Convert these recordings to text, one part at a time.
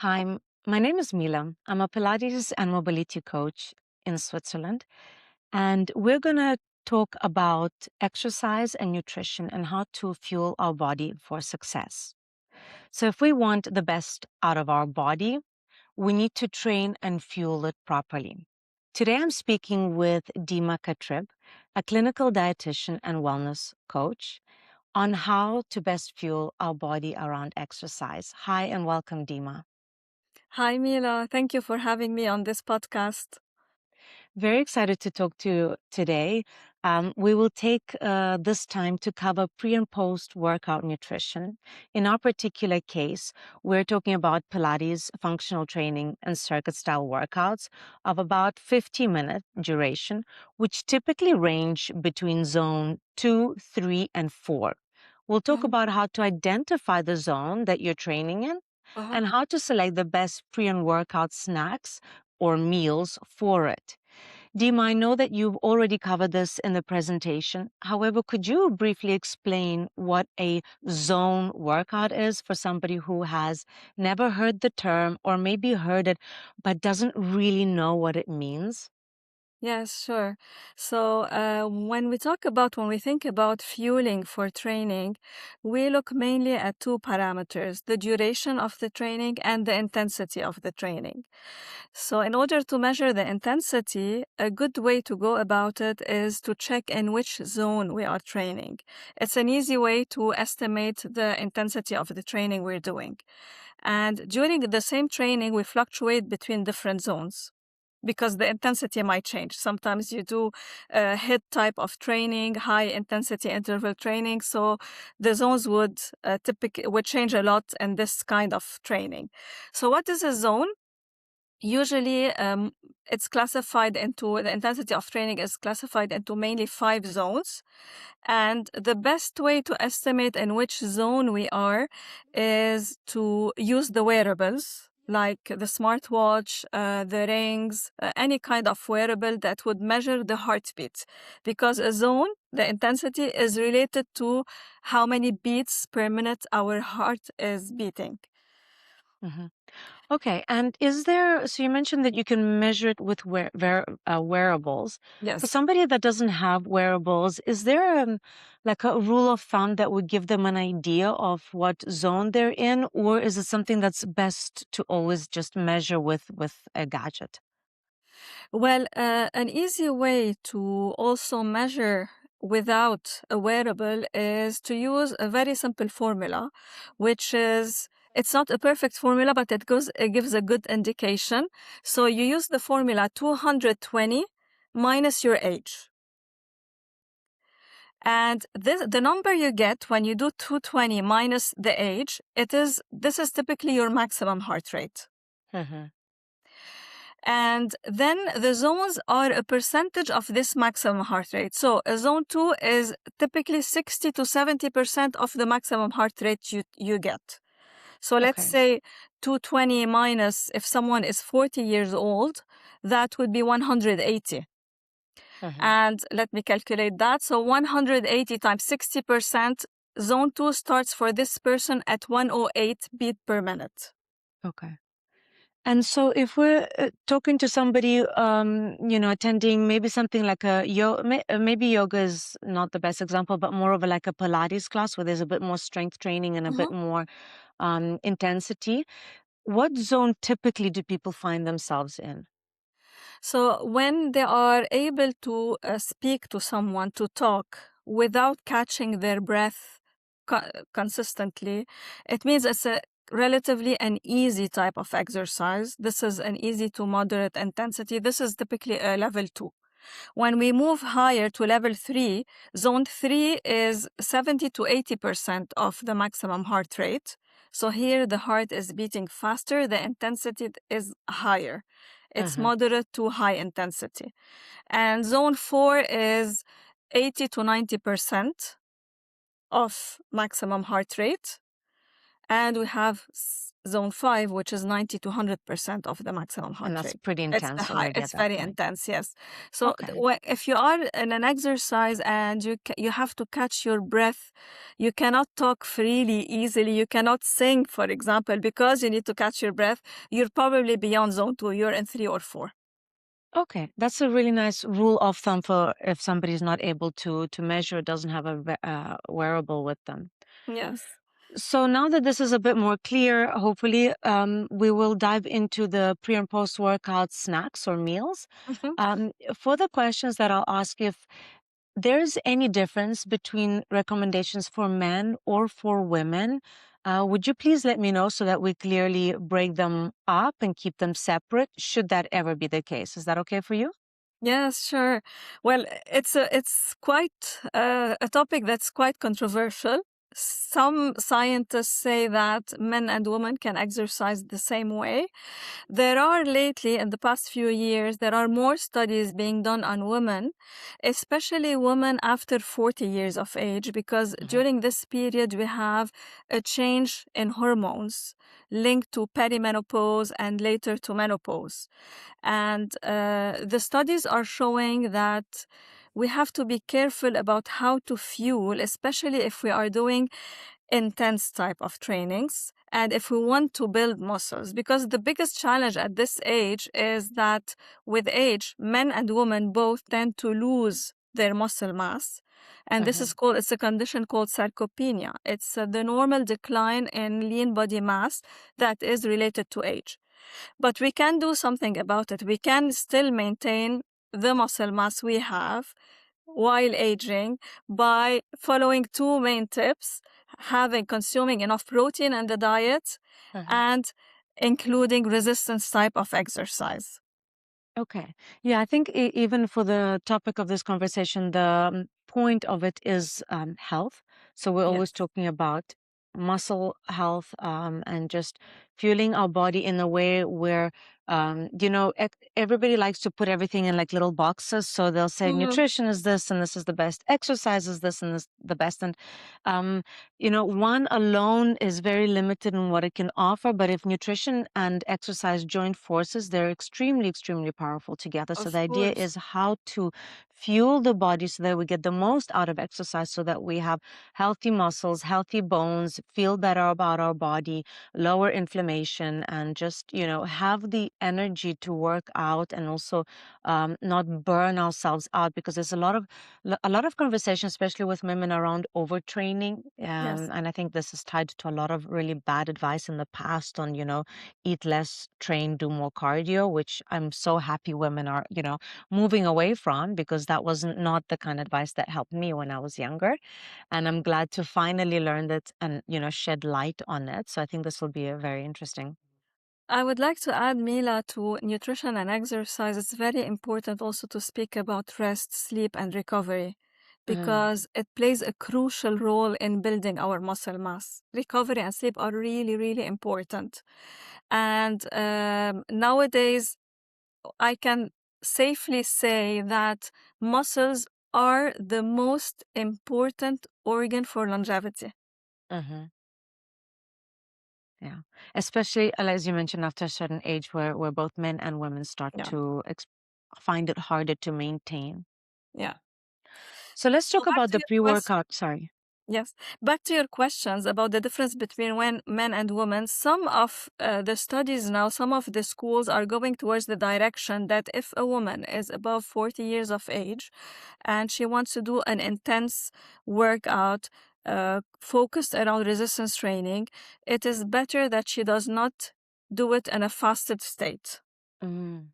Hi, my name is Mila. I'm a Pilates and mobility coach in Switzerland. And we're going to talk about exercise and nutrition and how to fuel our body for success. So, if we want the best out of our body, we need to train and fuel it properly. Today, I'm speaking with Dima Katrib, a clinical dietitian and wellness coach, on how to best fuel our body around exercise. Hi, and welcome, Dima. Hi, Mila. Thank you for having me on this podcast. Very excited to talk to you today. We will take this time to cover pre and post workout nutrition. In our particular case, we're talking about Pilates, functional training, and circuit style workouts of about 50-minute duration, which typically range between zone 2, 3, and 4. We'll talk Mhm. about how to identify the zone that you're training in Uh-huh. and how to select the best pre and workout snacks or meals for it. Dima, I know that you've already covered this in the presentation. However, could you briefly explain what a zone workout is for somebody who has never heard the term or maybe heard it but doesn't really know what it means? Yes, sure. So when we think about fueling for training, we look mainly at two parameters, the duration of the training and the intensity of the training. So in order to measure the intensity, a good way to go about it is to check in which zone we are training. It's an easy way to estimate the intensity of the training we're doing. And during the same training, we fluctuate between different zones because the intensity might change. Sometimes you do a HIIT type of training, high intensity interval training. So the zones would change a lot in this kind of training. So what is a zone? Usually, it's classified into the intensity of training is classified into mainly 5 zones. And the best way to estimate in which zone we are is to use the wearables like the smartwatch, the rings, any kind of wearable that would measure the heartbeat. Because a zone, the intensity is related to how many beats per minute our heart is beating. Hmm. Okay, and so you mentioned that you can measure it with wearables. For Yes. somebody that doesn't have wearables, is there like a rule of thumb that would give them an idea of what zone they're in, or is it something that's best to always just measure with a gadget? Well, an easy way to also measure without a wearable is to use a very simple formula, which is it's not a perfect formula, but it gives a good indication. So you use the formula 220 minus your age. And the number you get when you do 220 minus the age, this is typically your maximum heart rate. Hmm. And then the zones are a percentage of this maximum heart rate. So a zone 2 is typically 60 to 70% of the maximum heart rate you get. So let's Okay. say 220 minus, if someone is 40 years old, that would be 180. Hmm. And let me calculate that. So 180 times 60%, zone 2 starts for this person at 108 beat per minute. Okay. And so, if we're talking to somebody, attending maybe something like maybe yoga is not the best example, but more of like a Pilates class where there's a bit more strength training and a bit more intensity. What zone typically do people find themselves in? So when they are able to speak to someone, to talk without catching their breath consistently, it means it's a relatively an easy type of exercise. This is an easy to moderate intensity. This is typically a level 2. When we move higher to level 3, zone 3 is 70 to 80% of the maximum heart rate. So here the heart is beating faster, the intensity is higher. It's Hmm. moderate to high intensity. And zone 4 is 80 to 90% of maximum heart rate. And we have zone 5, which is 90 to 100% of the maximum And heart that's rate. pretty It's the intense high, already at it's that very point. intense, yes. So Okay. if you are in an exercise and you have to catch your breath, you cannot talk freely, easily, you cannot sing, for example, because you need to catch your breath, you're probably beyond zone 2, you're in 3 or 4. Okay, that's a really nice rule of thumb for if somebody's not able to measure, doesn't have a wearable with them. Yes. So now that this is a bit more clear, hopefully, we will dive into the pre and post workout snacks or meals. Mhm. For the questions that I'll ask, if there's any difference between recommendations for men or for women, would you please let me know so that we clearly break them up and keep them separate, should that ever be the case? Is that okay for you? Yes, sure. Well, it's quite a topic that's quite controversial. Some scientists say that men and women can exercise the same way. There are lately, in the past few years, there are more studies being done on women, especially women after 40 years of age, because Hmm. during this period we have a change in hormones linked to perimenopause and later to menopause. And the studies are showing that we have to be careful about how to fuel, especially if we are doing intense type of trainings and if we want to build muscles, because the biggest challenge at this age is that with age men and women both tend to lose their muscle mass, and this is Hmm. called, it's a condition called sarcopenia. It's the normal decline in lean body mass that is related to age. But we can do something about it. We can still maintain the muscle mass we have while aging by following two main tips: having consuming enough protein in the diet and including resistance type of exercise. Okay. Yeah, I think even for the topic of this conversation, the point of it is health. So we're always Yes. talking about muscle health and just fueling our body in a way where, everybody likes to put everything in like little boxes. So they'll say Mhm. nutrition is this and this is the best, exercise is this and this the best. And um, one alone is very limited in what it can offer, but if nutrition and exercise join forces, they're extremely, extremely powerful together. So the Of idea course. is how to fuel the body so that we get the most out of exercise, so that we have healthy muscles, healthy bones, feel better about our body, lower inflammation, and just, have the energy to work out and also not burn ourselves out, because there's a lot of conversation, especially with women, around overtraining. Yes. And I think this is tied to a lot of really bad advice in the past on, eat less, train, do more cardio, which I'm so happy women are, moving away from, because that wasn't not the kind of advice that helped me when I was younger. And I'm glad to finally learn that and, shed light on it. So I think this will be a very interesting. I would like to add, Mila, to nutrition and exercise. It's very important also to speak about rest, sleep, and recovery Mm, because it plays a crucial role in building our muscle mass. Recovery and sleep are really, really important. And nowadays, I can safely say that muscles are the most important organ for longevity. mhm. Yeah. Especially, as you mentioned, after a certain age where both men and women start Yeah, to find it harder to maintain. yeah. So let's So talk back about to the your question. pre-workout. Sorry. Yes. Back to your questions about the difference between when men and women. Some of the studies now, some of the schools are going towards the direction that if a woman is above 40 years of age and she wants to do an intense workout focused around resistance training, it is better that she does not do it in a fasted state. Mm.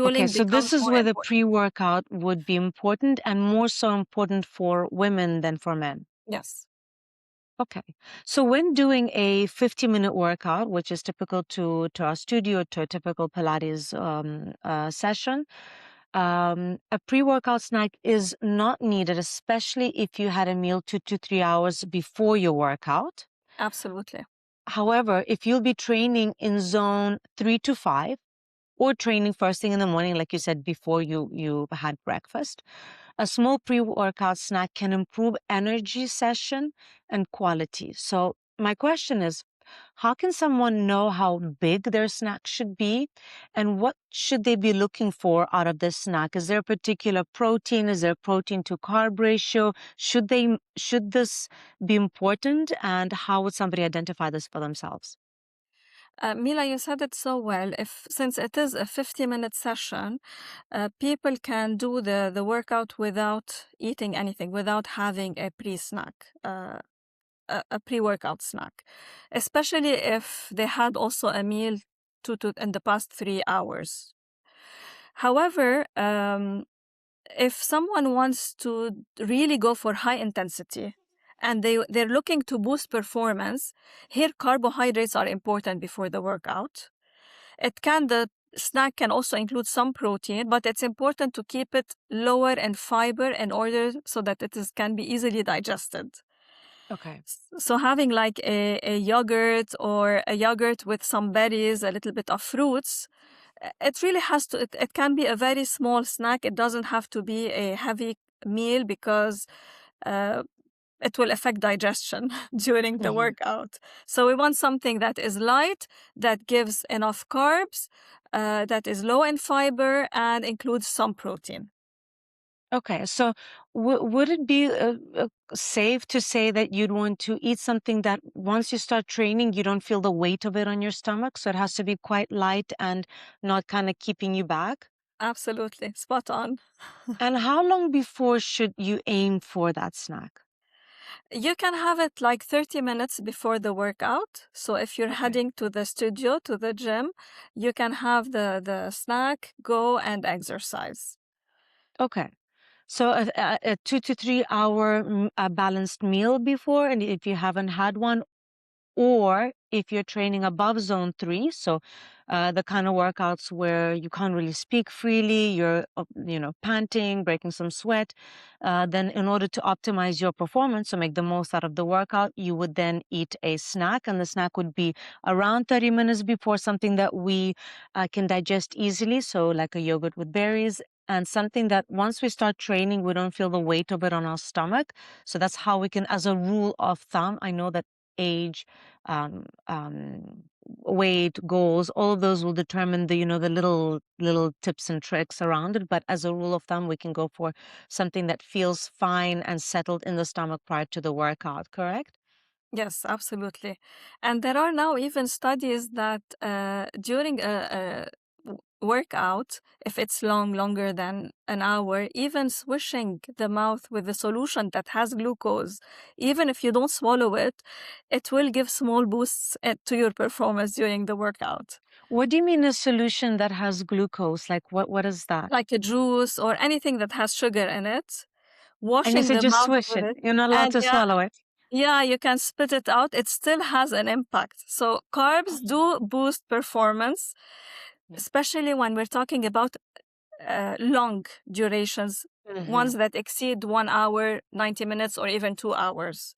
Okay, Fueling so becomes this is more where the important. pre-workout would be important and more so important for women than for men. Yes, Okay. So when doing a 50-minute workout, which is typical to our studio, to a typical Pilates session, a pre-workout snack is not needed, especially if you had a meal 2 to 3 hours before your workout. absolutely. However, if you'll be training in zone 3 to 5 or training first thing in the morning, like you said, before you had breakfast, a small pre-workout snack can improve energy session and quality. So my question is, how can someone know how big their snack should be and what should they be looking for out of this snack? Is there a particular protein? Is there a protein to carb ratio? Should this be important, and how would somebody identify this for themselves? Mila, you said it so well. If since it is a 50-minute session, people can do the workout without eating anything, without having a pre-snack, a pre-workout snack, especially if they had also a meal in the past 3 hours. However, if someone wants to really go for high intensity and they're looking to boost performance, here carbohydrates are important before the workout. The snack can also include some protein, but it's important to keep it lower in fiber in order so that can be easily digested. Okay. So having like a yogurt or a yogurt with some berries, a little bit of fruits, it really has to, it can be a very small snack. It doesn't have to be a heavy meal because uh, it will affect digestion during the Hmm. workout. So we want something that is light, that gives enough carbs, that is low in fiber, and includes some protein. Okay, so would it be safe to say that you'd want to eat something that once you start training, you don't feel the weight of it on your stomach? So it has to be quite light and not kind of keeping you back? Absolutely, spot on. And how long before should you aim for that snack? You can have it like 30 minutes before the workout. So if you're Okay. heading to the studio, to the gym, you can have the snack, go and exercise. Okay. So a 2 to 3 hour a balanced meal before, and if you haven't had one, or if you're training above zone 3, so the kind of workouts where you can't really speak freely, you're panting, breaking some sweat, then in order to optimize your performance, so make the most out of the workout, you would then eat a snack, and the snack would be around 30 minutes before, something that we can digest easily, so like a yogurt with berries, and something that once we start training, we don't feel the weight of it on our stomach. So that's how we can, as a rule of thumb, I know that age, um, um, weight, goals, all of those will determine the little tips and tricks around it. But as a rule of thumb, we can go for something that feels fine and settled in the stomach prior to the workout, correct? Yes, absolutely. And there are now even studies that during a workout, if it's longer than an hour, even swishing the mouth with a solution that has glucose, even if you don't swallow it, it will give small boosts to your performance during the workout. What do you mean a solution that has glucose? Like what is that? Like a juice or anything that has sugar in it, And you washing said the just mouth swish with it. it. You're not allowed And to swallow it. yeah, you can spit it out. It still has an impact. So carbs do boost performance, especially when we're talking about long durations, Hmm. ones that exceed 1 hour, 90 minutes, or even 2 hours.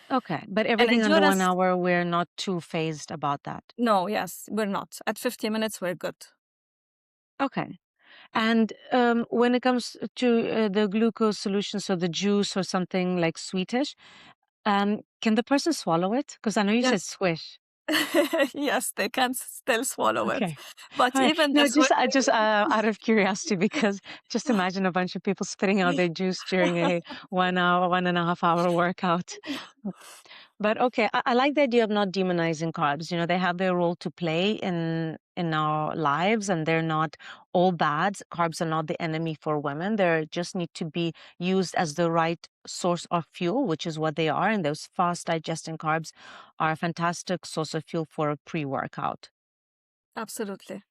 Okay, but And everything under one endurance, hour, we're not too phased about that. no, yes, we're not. At 50 minutes, we're good. Okay. And when it comes to the glucose solution, so the juice or something like sweetish, can the person swallow it? Because I know you said Yes. swish. Yes, they can still swallow it. Okay. But All right. even the No, just I swishing just out of curiosity, because just imagine a bunch of people spitting out their juice during a 1 hour, 1.5 hour workout. But okay, I like the idea of not demonizing carbs. They have their role to play in our lives, and they're not all bad. Carbs are not the enemy for women. They just need to be used as the right source of fuel, which is what they are. And those fast digesting carbs are a fantastic source of fuel for a pre-workout. Absolutely.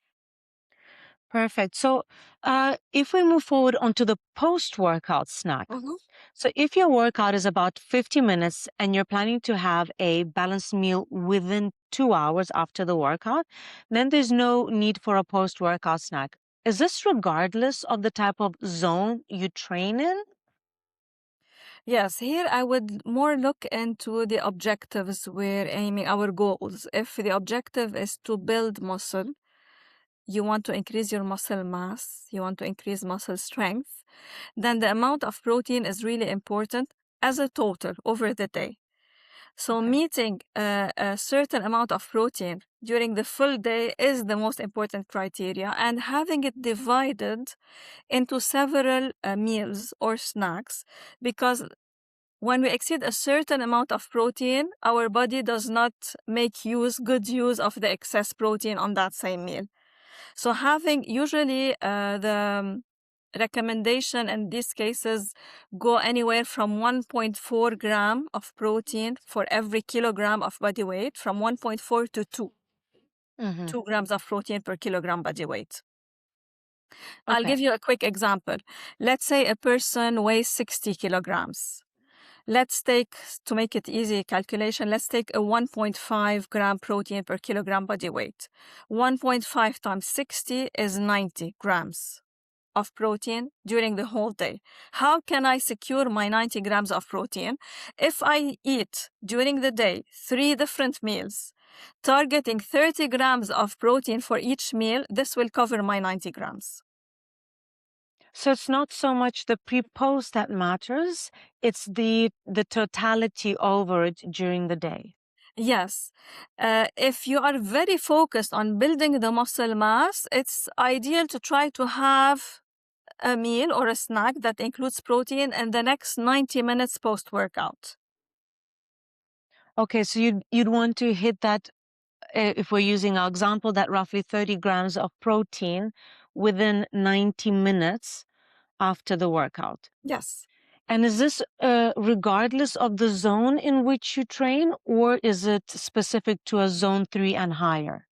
Perfect. So, if we move forward onto the post-workout snack, Mhm. so if your workout is about 50 minutes and you're planning to have a balanced meal within 2 hours after the workout, then there's no need for a post-workout snack. Is this regardless of the type of zone you train in? Yes, here I would more look into the objectives we're aiming, our goals. If the objective is to build muscle, you want to increase your muscle mass, you want to increase muscle strength, then the amount of protein is really important as a total over the day. So Okay. meeting a certain amount of protein during the full day is the most important criteria, and having it divided into several meals or snacks, because when we exceed a certain amount of protein, our body does not make good use of the excess protein on that same meal. So having usually the recommendation in these cases go anywhere from 1.4 gram of protein for every kilogram of body weight, from 1.4 to 2, Mm-hmm. 2 grams of protein per kilogram body weight. I'll Okay. give you a quick example. Let's say a person weighs 60 kilograms. Let's take, to make it easy calculation, let's take a 1.5 gram protein per kilogram body weight. 1.5 times 60 is 90 grams of protein during the whole day. How can I secure my 90 grams of protein? If I eat during the day 3 different meals, targeting 30 grams of protein for each meal, this will cover my 90 grams. So it's not so much the pre-post that matters, it's the totality over it during the day. Yes. If you are very focused on building the muscle mass, it's ideal to try to have a meal or a snack that includes protein in the next 90 minutes post workout. Okay, so you'd want to hit that, if we're using our example, that roughly 30 grams of protein within 90 minutes after the workout. Yes. And is this regardless of the zone in which you train, or is it specific to a zone 3 and higher?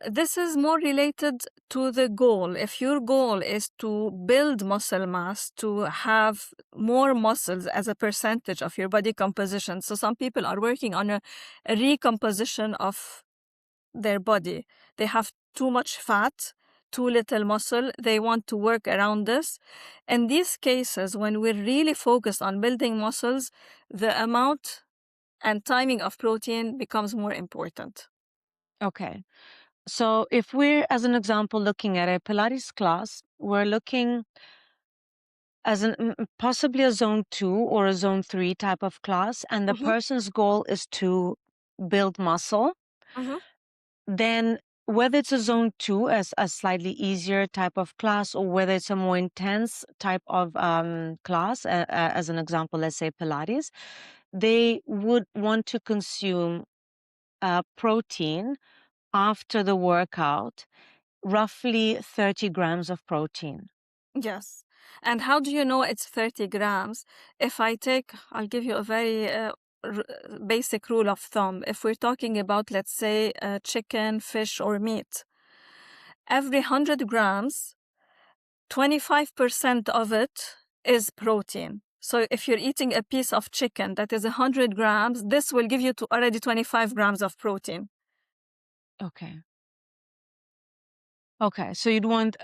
This is more related to the goal. If your goal is to build muscle mass, to have more muscles as a percentage of your body composition. So some people are working on a recomposition of their body. They have too much fat, too little muscle. They want to work around this. In these cases, when we're really focused on building muscles, the amount and timing of protein becomes more important. Okay. So if we're, as an example, looking at a Pilates class, we're looking as possibly a zone 2 or a zone 3 type of class, and the Mhm, person's goal is to build muscle, mhm. then whether it's a zone 2 as a slightly easier type of class, or whether it's a more intense type of class, as an example, let's say Pilates, they would want to consume protein after the workout, roughly 30 grams of protein. Yes. And how do you know it's 30 grams? If I take, I'll give you a very basic rule of thumb. If we're talking about, let's say, chicken, fish, or meat, every 100 grams, 25% of it is protein. So if you're eating a piece of chicken that is 100 grams, this will give you already 25 grams of protein. Okay. Okay. So you'd want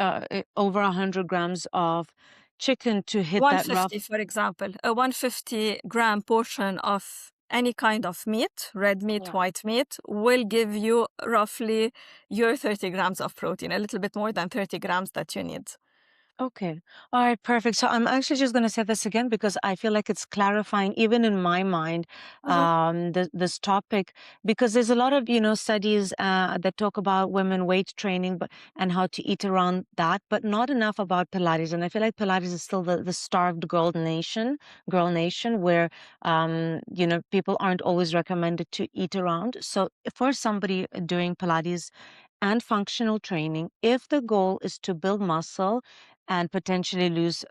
over 100 grams of chicken to hit that 150, rough. for example, a 150-gram portion of any kind of meat, red meat, Yeah. white meat, will give you roughly your 30 grams of protein, a little bit more than 30 grams that you need. Okay. All right, perfect. So I'm actually just going to say this again because I feel like it's clarifying, even in my mind, Mhm. this topic, because there's a lot of, studies that talk about women weight training, and how to eat around that, but not enough about Pilates. And I feel like Pilates is still the starved girl nation, where, people aren't always recommended to eat around. So for somebody doing Pilates and functional training, if the goal is to build muscle and potentially lose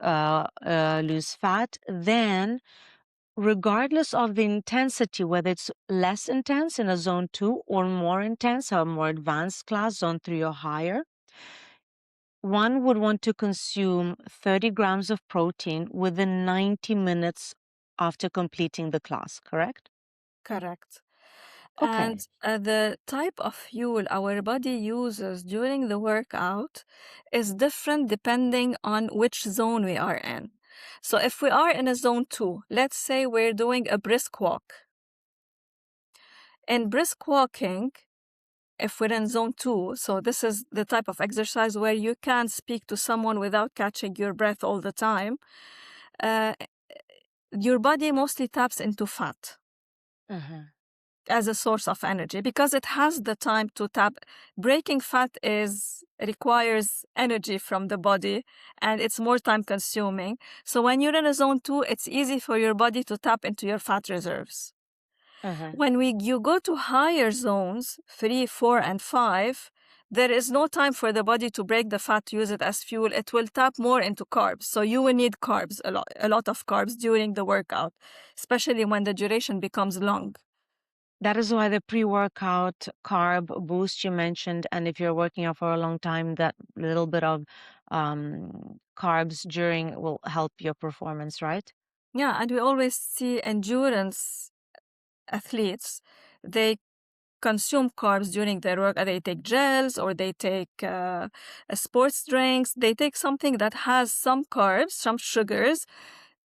fat, then regardless of the intensity, whether it's less intense in a zone 2 or more intense, a more advanced class, zone 3 or higher, one would want to consume 30 grams of protein within 90 minutes after completing the class, correct? Correct. And Okay. the type of fuel our body uses during the workout is different depending on which zone we are in. So if we are in a zone 2, let's say we're doing a brisk walk. In brisk walking, if we're in zone 2, so this is the type of exercise where you can speak to someone without catching your breath all the time, uh, your body mostly taps into fat. Mhm. as a source of energy because it has the time to tap. Breaking fat is requires energy from the body and it's more time consuming. So when you're in a zone 2, it's easy for your body to tap into your fat reserves. Mhm. When you go to higher zones, 3, 4, and 5, there is no time for the body to break the fat to use it as fuel. It will tap more into carbs. So you will need carbs, a lot of carbs during the workout, especially when the duration becomes long. That is why the pre-workout carb boost you mentioned, and if you're working out for a long time, that little bit of carbs during will help your performance, right? Yeah, and we always see endurance athletes. They consume carbs during their work. They take gels or they take sports drinks. They take something that has some carbs, some sugars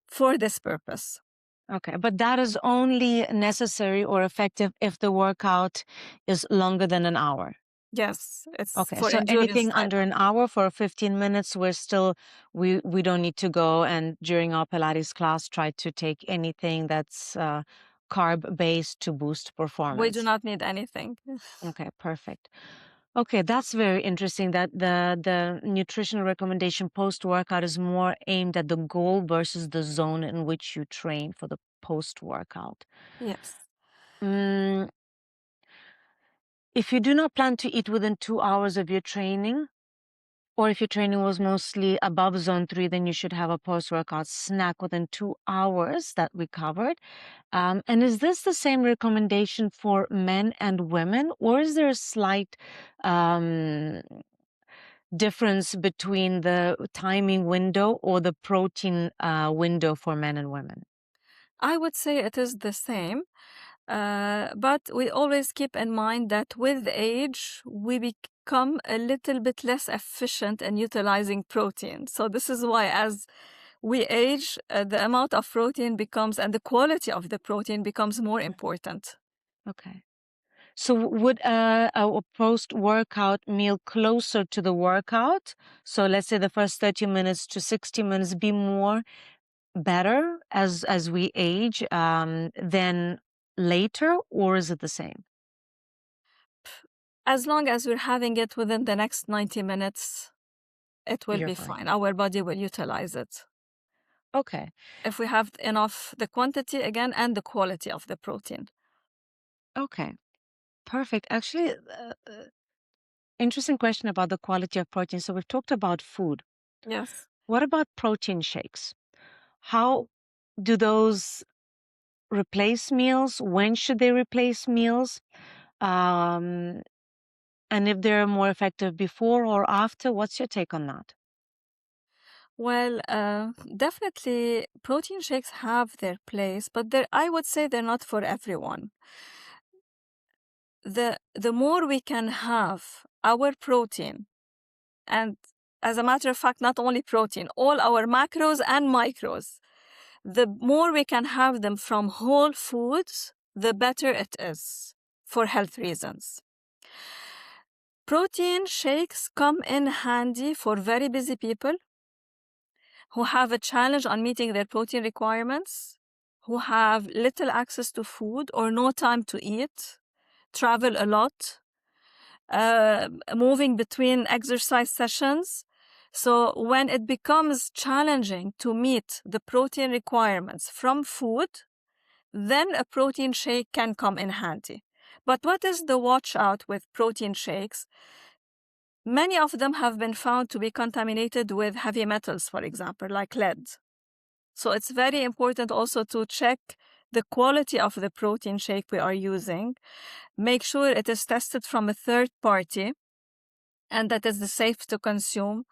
for this purpose. Okay, but that is only necessary or effective if the workout is longer than an hour. Yes, it's Okay, for so endurance anything type. under an hour for 15 minutes, we don't need to go and during our Pilates class try to take anything that's carb based to boost We do performance. not need anything. Okay, perfect. Okay, that's very interesting that the nutrition recommendation post workout is more aimed at the goal versus the zone in which you train for the post workout. Yes. Mm, if you do not plan to eat within 2 hours of your training, or if your training was mostly above zone 3, then you should have a post-workout snack within 2 hours that we covered. And is this the same recommendation for men and women, or is there a slight um, difference between the timing window or the protein window for men and women? I would say it is the same. But we always keep in mind that with age, we become a little bit less efficient in utilizing protein. So, this is why, as we age, the amount of protein becomes and the quality of the protein becomes more important. Okay. So would a post-workout meal closer to the workout, so let's say the first 30 minutes to 60 minutes, be more better as we age than later, or is it the same? As long as we're having it within the next 90 minutes, it will You're be fine. fine. Our body will utilize it. Okay. If we have enough, the quantity again, and the quality of the protein. Okay. Perfect. Actually, interesting question about the quality of protein. So we've talked about food. Yes. What about protein shakes? How do those replace meals? When should they replace meals? Um, and if they're more effective before or after, what's your take on that? Well, definitely protein shakes have their place, but I would say they're not for everyone. The more we can have our protein, and as a matter of fact, not only protein, all our macros and micros, the more we can have them from whole foods, the better it is for health reasons. Protein shakes come in handy for very busy people who have a challenge on meeting their protein requirements, who have little access to food or no time to eat, travel a lot, moving between exercise sessions. So, when it becomes challenging to meet the protein requirements from food, then a protein shake can come in handy. But what is the watch out with protein shakes? Many of them have been found to be contaminated with heavy metals, for example, like lead. So it's very important also to check the quality of the protein shake we are using. Make sure it is tested from a third party and that is safe to consume.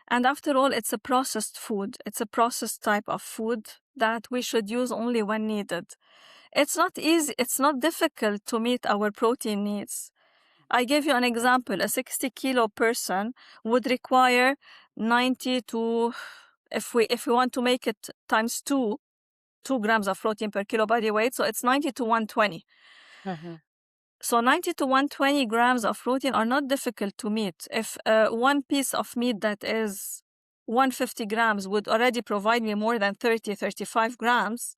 And after all, it's a processed food. It's a processed type of food that we should use only when needed. It's not easy, it's not difficult to meet our protein needs. I give you an example. A 60-kilo person would require 90 to, if we want to make it times 2 grams of protein per kilo body weight, so it's 90 to 120. Mhm. So 90 to 120 grams of protein are not difficult to meet. If one piece of meat that is 150 grams would already provide me more than 30, 35 grams,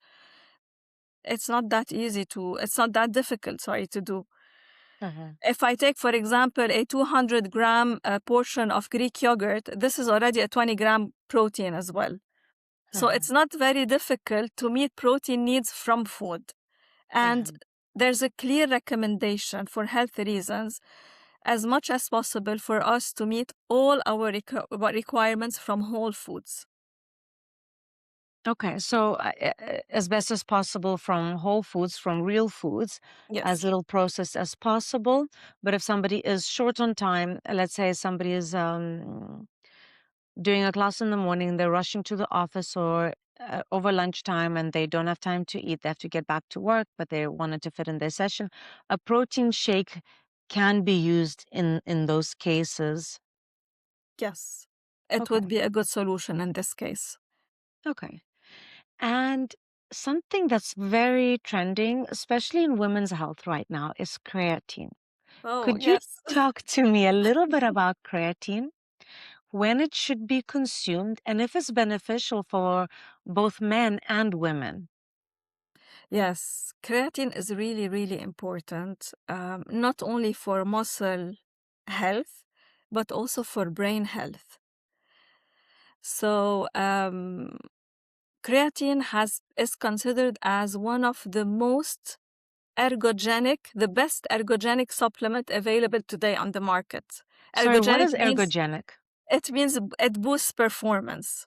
It's not that easy to, it's not that difficult, sorry, to do. Uh-huh. If I take, for example, a 200-gram portion of Greek yogurt, this is already a 20-gram protein as well. So Uh-huh. it's not very difficult to meet protein needs from food. And Uh-huh. there's a clear recommendation for health reasons, as much as possible, for us to meet all our requirements from whole foods. Okay, so as best as possible from whole foods, from real foods, as Yes. little processed as possible. But if somebody is short on time, let's say somebody is doing a class in the morning, they're rushing to the office or over lunchtime and they don't have time to eat, they have to get back to work, but they wanted to fit in their session. A protein shake can be used in those cases. Yes. It would Okay, be a good solution in this case. okay. And something that's very trending, especially in women's health right now, is creatine. Oh, Could you yes. talk to me a little bit about creatine, when it should be consumed, and if it's beneficial for both men and women? Yes, creatine is really, really important, not only for muscle health, but also for brain health. So, creatine is considered as one of the most ergogenic, the best ergogenic supplement available today on the market. Sorry, what Ergogenic is means ergogenic? it boosts performance.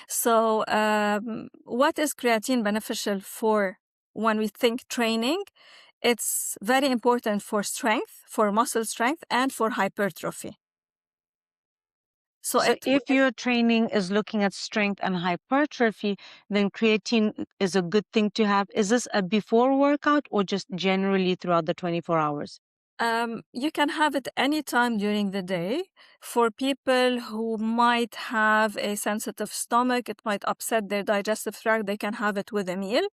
So, what is creatine beneficial for when we think training? It's very important for strength, for muscle strength, and for hypertrophy. So So if your training is looking at strength and hypertrophy, then creatine is a good thing to have. Is this a before workout or just generally throughout the 24 hours? you can have it anytime during the day. For people who might have a sensitive stomach, it might upset their digestive tract, they can have it with a meal.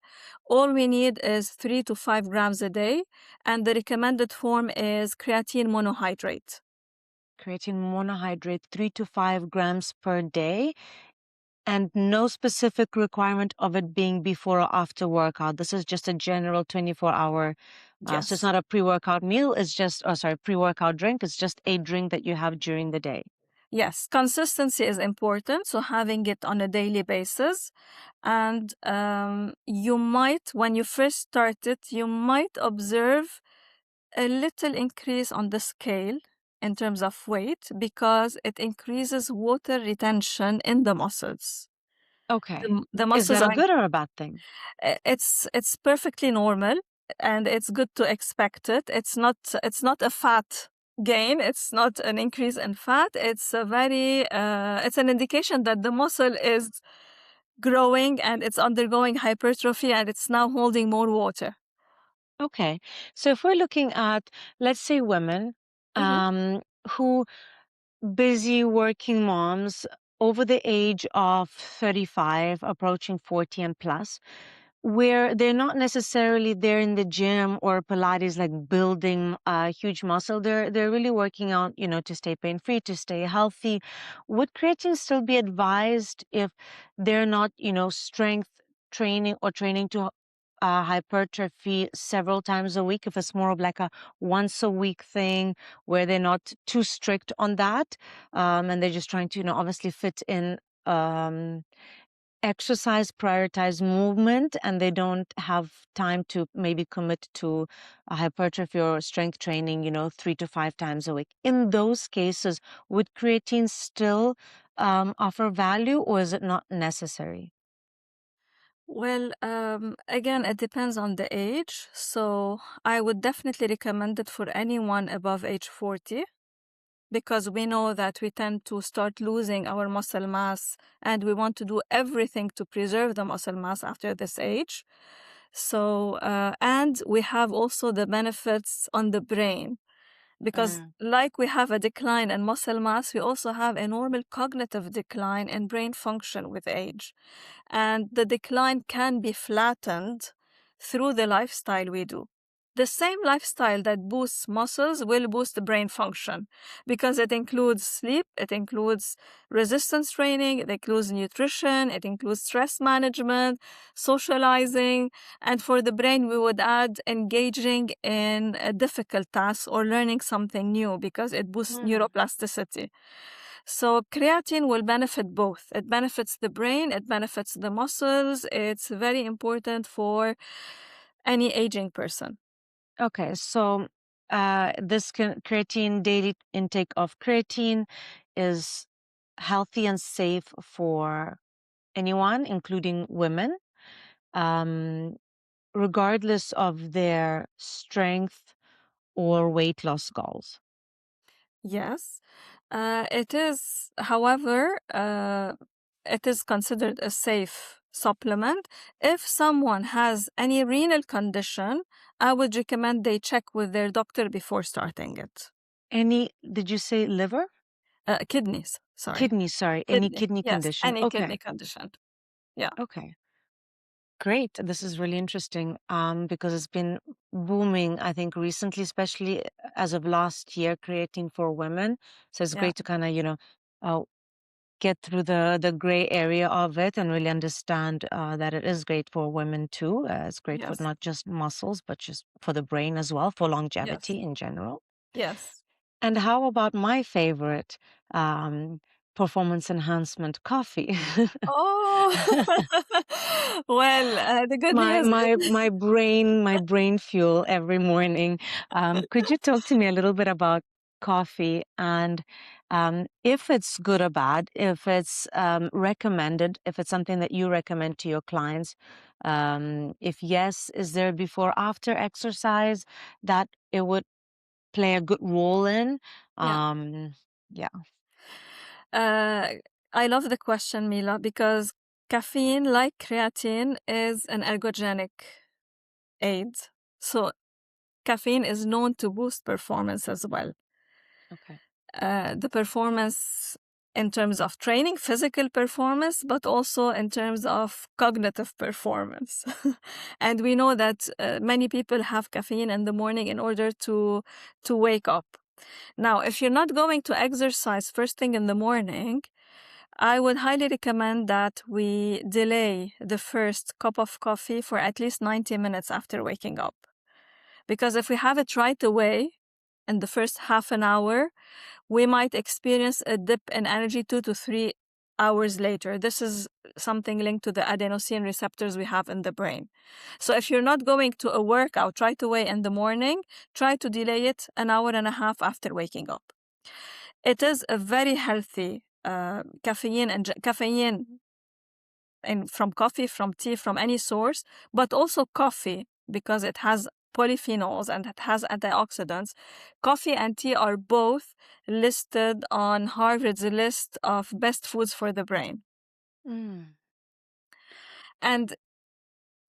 All we need is 3 to 5 grams a day, and the recommended form is creatine monohydrate. Creatine monohydrate, 3 to 5 grams per day, and no specific requirement of it being before or after workout. This is just a general 24-hour. So it's Yes. not a pre-workout meal. It's just, oh, sorry, pre-workout drink. It's just a drink that you have during the day. Yes, consistency is important. So having it on a daily basis. And you might, when you first start it, you might observe a little increase on the scale in terms of weight because it increases water retention in the muscles. Okay. The Is muscles that a are, good or a bad thing? it's perfectly normal and it's good to expect it. It's not a fat gain. It's not an increase in fat. It's a very it's an indication that the muscle is growing and it's undergoing hypertrophy and it's now holding more water. Okay. So if we're looking at, let's say, women Mhm. who busy working moms over the age of 35, approaching 40 and plus, where they're not necessarily there in the gym or Pilates, like building a huge muscle. They're really working out, to stay pain free, to stay healthy. Would creatine still be advised if they're not, strength training or training to hypertrophy several times a week? If it's more of like a once a week thing where they're not too strict on that, and they're just trying to, obviously fit in um, exercise, prioritize movement, and they don't have time to maybe commit to a hypertrophy or strength training, 3 to 5 times a week. In those cases, would creatine still offer value, or is it not necessary? Well, again, it depends on the age. So I would definitely recommend it for anyone above age 40 because we know that we tend to start losing our muscle mass and we want to do everything to preserve the muscle mass after this age. So, and we have also the benefits on the brain because, Mm. like we have a decline in muscle mass, we also have a normal cognitive decline in brain function with age. And the decline can be flattened through the lifestyle we do. The same lifestyle that boosts muscles will boost the brain function because it includes sleep, it includes resistance training, it includes nutrition, it includes stress management, socializing, and for the brain, we would add engaging in a difficult task or learning something new because it boosts Mm. neuroplasticity. So creatine will benefit both. It benefits the brain, it benefits the muscles. It's very important for any aging person. Okay, so this creatine daily intake of creatine is healthy and safe for anyone, including women, um, regardless of their strength or weight loss goals. Yes. It is, however, it is considered a safe supplement. If someone has any renal condition, I would recommend they check with their doctor before starting it. Did you say liver? Kidneys, sorry. Kidney, sorry, any Kidney, kidney yes, condition. any kidney Okay, condition. Yeah, okay. Great. This is really interesting because it's been booming, I think, recently, especially as of last year, creating for women. So it's yeah, great to kind of, uh, get through the gray area of it and really understand that it is great for women too. It's great for yes, not just muscles, but just for the brain as well, for yes, longevity in general. yes. And how about my favorite um, performance enhancement, coffee? Oh, well, the good My news my is, my brain fuel every morning. Could you talk to me a little bit about coffee and if it's good or bad, if it's recommended, if it's something that you recommend to your clients? If yes, is there before after exercise that it would play a good role in? yeah. Um, yeah. Uh, I love the question, Mila, because caffeine, like creatine, is an ergogenic aid. So caffeine is known to boost performance as well. Okay. The performance in terms of training, physical performance, but also in terms of cognitive performance. And we know that many people have caffeine in the morning in order to wake up. Now, if you're not going to exercise first thing in the morning, I would highly recommend that we delay the first cup of coffee for at least 90 minutes after waking up. Because if we have it right away in the first half an hour, we might experience a dip in energy 2 to 3 hours later. This is something linked to the adenosine receptors we have in the brain. So if you're not going to a workout right away in the morning, try to delay it an hour and a half after waking up. It is a very healthy caffeine from coffee, from tea, from any source, but also coffee because it has polyphenols and it has antioxidants. Coffee and tea are both listed on Harvard's list of best foods for the brain. Mm. And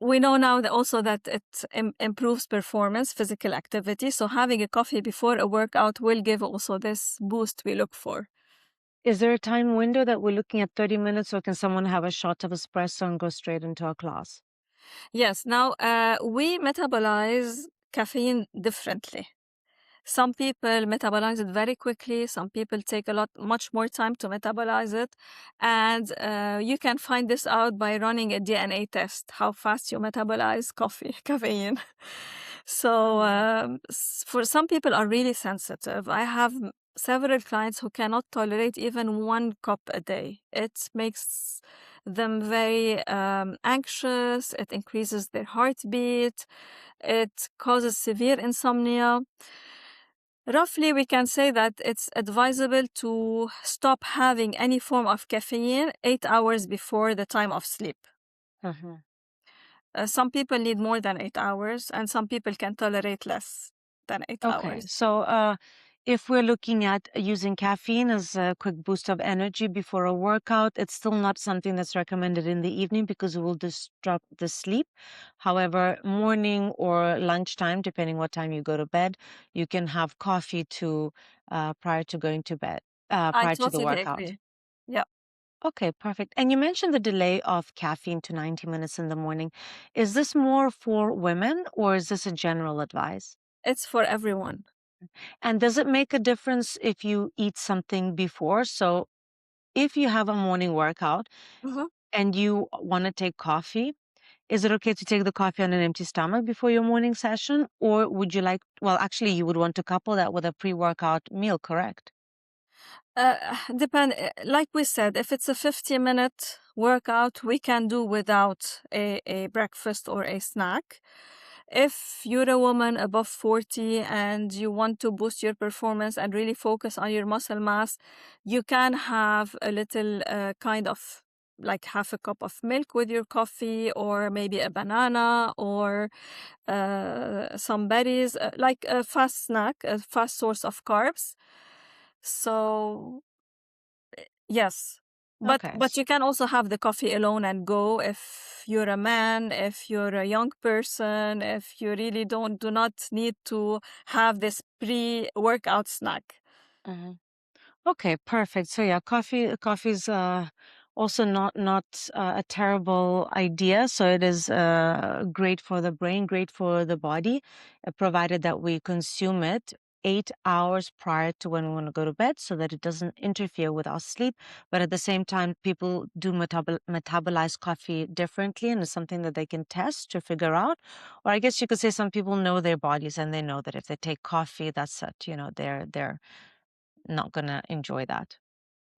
we know now that also that it improves performance, physical activity. So having a coffee before a workout will give also this boost we look for. Is there a time window that we're looking at 30 minutes, or can someone have a shot of espresso and go straight into a class? Yes, now we metabolize caffeine differently. Some people metabolize it very quickly. Some people take much more time to metabolize it. And you can find this out by running a DNA test, how fast you metabolize caffeine. So Oh. for some people are really sensitive. I have several clients who cannot tolerate even 1 cup a day. It makes them very anxious. It increases their heartbeat. It causes severe insomnia. Roughly, we can say that it's advisable to stop having any form of caffeine 8 hours before the time of sleep. Mhm. Some people need more than 8 hours, and some people can tolerate less than eight Okay, hours. so if we're looking at using caffeine as a quick boost of energy before a workout, it's still not something that's recommended in the evening because it will disrupt the sleep. However, morning or lunchtime, depending what time you go to bed, you can have coffee to prior to going to bed, I prior to the totally workout. agree. Yeah. Okay, perfect. And you mentioned the delay of caffeine to 90 minutes in the morning. Is this more for women or is this a general advice? It's for everyone. And does it make a difference if you eat something before? So if you have a morning workout Mhm. and you want to take coffee, is it okay to take the coffee on an empty stomach before your morning session? Or would you like, well, actually, you would want to couple that with a pre-workout meal, correct? Like we said, if it's a 50-minute workout, we can do without a breakfast or a snack. If you're a woman above 40 and you want to boost your performance and really focus on your muscle mass, you can have a little kind of like half a cup of milk with your coffee, or maybe a banana, or some berries, like a fast snack, a fast source of carbs. So yes. Okay. But you can also have the coffee alone and go if you're a man, if you're a young person, if you really do not need to have this pre-workout snack. Mhm. Okay, perfect. So yeah, coffee's also not a terrible idea. So it is great for the brain, great for the body, provided that we consume it 8 hours prior to when we want to go to bed, so that it doesn't interfere with our sleep. But at the same time, people do metabolize coffee differently, and it's something that they can test to figure out. Or I guess you could say some people know their bodies, and they know that if they take coffee, that's it. They're not gonna enjoy that.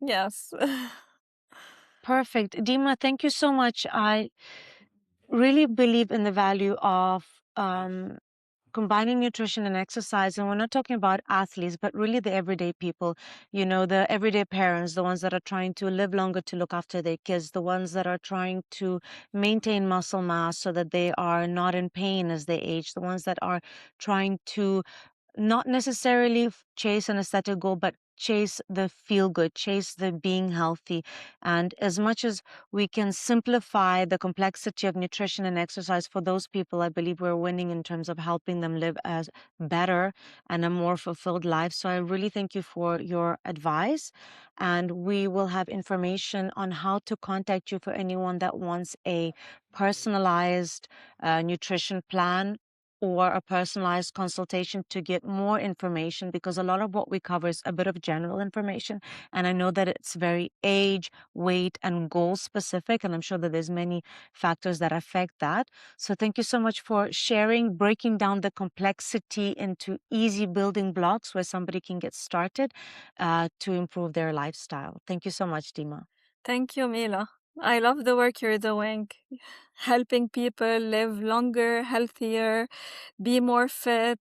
Yes. Perfect. Dima, thank you so much. I really believe in the value of combining nutrition and exercise. And we're not talking about athletes, but really the everyday people, the everyday parents, the ones that are trying to live longer to look after their kids, the ones that are trying to maintain muscle mass so that they are not in pain as they age, the ones that are trying to not necessarily chase an aesthetic goal, but chase the feel good, chase the being healthy. And as much as we can simplify the complexity of nutrition and exercise for those people, I believe we're winning in terms of helping them live as better and a more fulfilled life. So I really thank you for your advice. And we will have information on how to contact you for anyone that wants a personalized nutrition plan or a personalized consultation to get more information, because a lot of what we cover is a bit of general information, and I know that it's very age, weight, and goal specific, and I'm sure that there's many factors that affect that. So thank you so much for sharing, breaking down the complexity into easy building blocks where somebody can get started to improve their lifestyle. Thank you so much, Dima. Thank you, Mila. I love the work you're doing, helping people live longer, healthier, be more fit.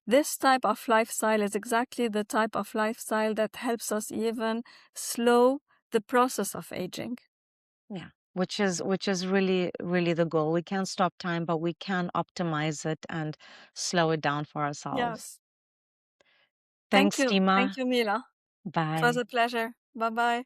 This type of lifestyle is exactly the type of lifestyle that helps us even slow the process of aging. Yeah. Which is really, really the goal. We can't stop time, but we can optimize it and slow it down for ourselves. Yes. Thank Thanks, you. Thank Dima. you, Mila. It was Bye. a pleasure. Bye bye.